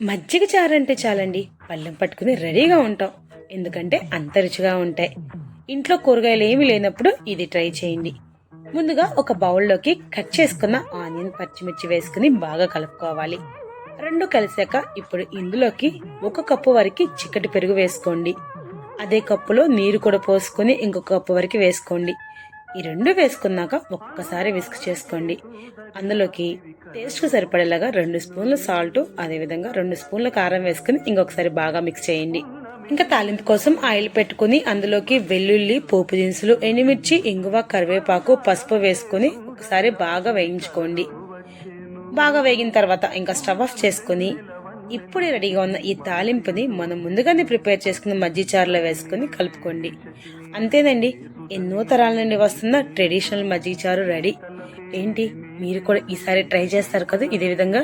మజ్జిగ చారు అంటే చాలండి పళ్ళెం పట్టుకుని రెడీగా ఉంటాం. ఎందుకంటే అంత రుచిగా ఉంటాయి. ఇంట్లో కూరగాయలు ఏమీ లేనప్పుడు ఇది ట్రై చేయండి. ముందుగా ఒక బౌల్లోకి కట్ చేసుకున్న ఆనియన్ పచ్చిమిర్చి వేసుకుని బాగా కలుపుకోవాలి. రెండు కలిసాక ఇప్పుడు ఇందులోకి 1 కప్పు వరకు చిక్కటి పెరుగు వేసుకోండి. అదే కప్పులో నీరు కూడా పోసుకొని ఇంకొక కప్పు వరకు వేసుకోండి. ఈ రెండు వేసుకున్నాక ఒక్కసారి విస్క్ చేసుకోండి. అందులోకి టేస్ట్కు సరిపడేలాగా 2 స్పూన్ల సాల్ట్, అదేవిధంగా 2 స్పూన్ల కారం వేసుకుని ఇంకొకసారి బాగా మిక్స్ చేయండి. ఇంకా తాలింపు కోసం ఆయిల్ పెట్టుకుని అందులోకి వెల్లుల్లి, పోపు దినుసులు, ఎండుమిర్చి, ఇంగువ, కరివేపాకు, పసుపు వేసుకుని ఒకసారి బాగా వేయించుకోండి. బాగా వేగిన తర్వాత ఇంకా స్టవ్ ఆఫ్ చేసుకుని ఇప్పుడే రెడీగా ఉన్న ఈ తాలింపుని మనం ముందుగానే ప్రిపేర్ చేసుకున్న మజ్జిగ చారులో వేసుకుని కలుపుకోండి. అంతేనండి, ఎన్నో తరాల నుండి వస్తున్న ట్రెడిషనల్ మజ్జిగ చారు రెడీ. ఏంటి, మీరు కూడా ఈసారి ట్రై చేస్తారు కదా ఇదే విధంగా?